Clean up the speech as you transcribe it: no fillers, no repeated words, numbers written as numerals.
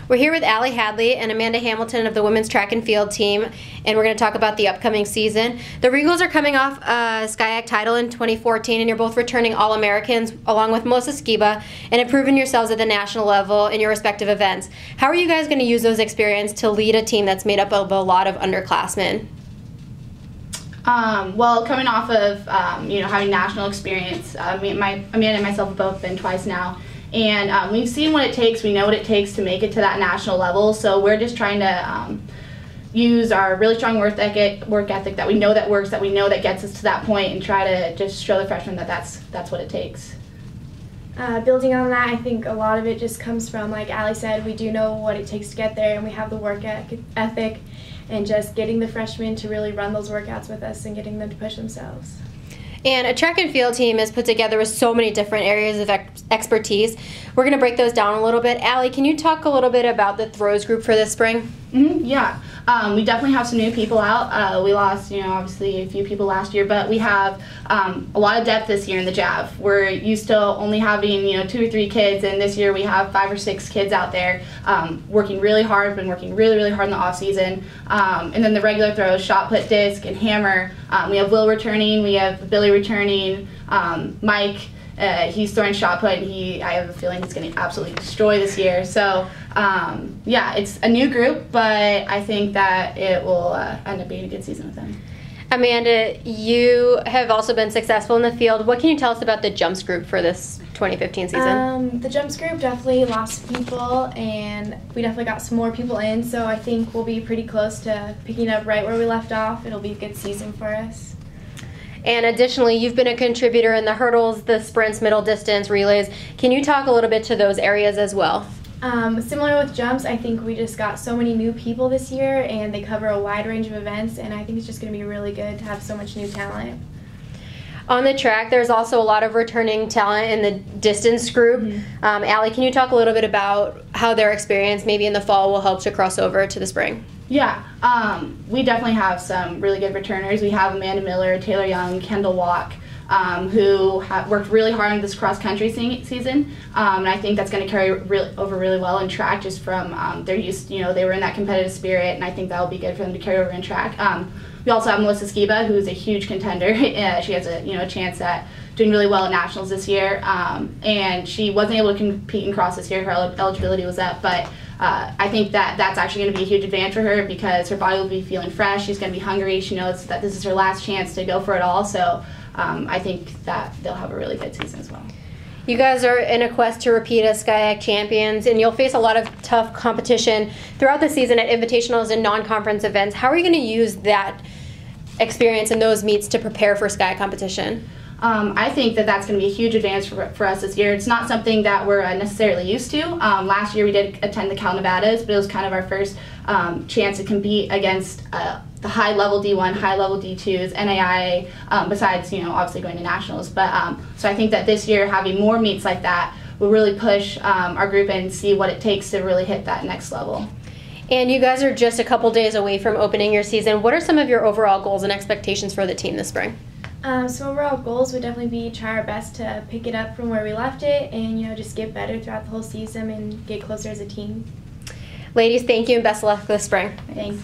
We're here with Allie Hadley and Amanda Hamilton of the women's track and field team, and we're going to talk about the upcoming season. The Regals are coming off a SCIAC title in 2014, and you're both returning All-Americans along with Melissa Skiba and have proven yourselves at the national level in your respective events. How are you guys going to use those experiences to lead a team that's made up of a lot of underclassmen? Well, coming off of having national experience, Amanda and myself have both been twice now, and we've seen what it takes. We know what it takes to make it to that national level. So we're just trying to use our really strong work ethic that we know that works, that we know that gets us to that point, and try to just show the freshmen that that's what it takes. Building on that, I think a lot of it just comes from, like Allie said, we do know what it takes to get there, and we have the work ethic, and just getting the freshmen to really run those workouts with us and getting them to push themselves. And a track and field team is put together with so many different areas of expertise. We're going to break those down a little bit. Allie, can you talk a little bit about the throws group for this spring? Yeah, we definitely have some new people out. We lost, obviously a few people last year, but we have a lot of depth this year in the JAV. We're used to only having 2 or 3 kids, and this year we have 5 or 6 kids out there working really hard. Been working really hard in the off season. And then the regular throws, shot put, disc, and hammer. We have Will returning. We have Billy returning. Mike. He's throwing shot put, and I have a feeling he's going to absolutely destroy this year. So, yeah, it's a new group, but I think that it will end up being a good season with them. Amanda, you have also been successful in the field. What can you tell us about the jumps group for this 2015 season? The jumps group definitely lost people, and we definitely got some more people in, so I think we'll be pretty close to picking up right where we left off. It'll be a good season for us. And additionally, you've been a contributor in the hurdles, the sprints, middle distance, relays. Can you talk a little bit to those areas as well? Similar with jumps, I think we just got so many new people this year, and they cover a wide range of events, and I think it's just going to be really good to have so much new talent. On the track, there's also a lot of returning talent in the distance group. Allie, can you talk a little bit about how their experience maybe in the fall will help to cross over to the spring? Yeah, we definitely have some really good returners. We have Amanda Miller, Taylor Young, Kendall Walk, who worked really hard on this cross-country season, and I think that's going to carry over really well in track, just from they're used, they were in that competitive spirit, and I think that will be good for them to carry over in track. We also have Melissa Skiba, who's a huge contender. She has a chance at doing really well at nationals this year, and she wasn't able to compete in cross this year. Her eligibility was up, but I think that's actually going to be a huge advantage for her, because her body will be feeling fresh. She's going to be hungry. She knows that this is her last chance to go for it all. So I think that they'll have a really good season as well. You guys are in a quest to repeat as SCIAC champions, and you'll face a lot of tough competition throughout the season at invitationals and non-conference events. How are you going to use that experience in those meets to prepare for SCIAC competition? I think that that's going to be a huge advance for us this year. It's not something that we're necessarily used to. Last year we did attend the Cal Nevadas, but it was kind of our first chance to compete against the high-level D1, high-level D2s, NAIA, besides, obviously going to nationals. But so I think that this year having more meets like that will really push our group and see what it takes to really hit that next level. And you guys are just a couple days away from opening your season. What are some of your overall goals and expectations for the team this spring? So overall goals would definitely be try our best to pick it up from where we left it, and just get better throughout the whole season and get closer as a team. Ladies, thank you and best of luck this spring. Thanks.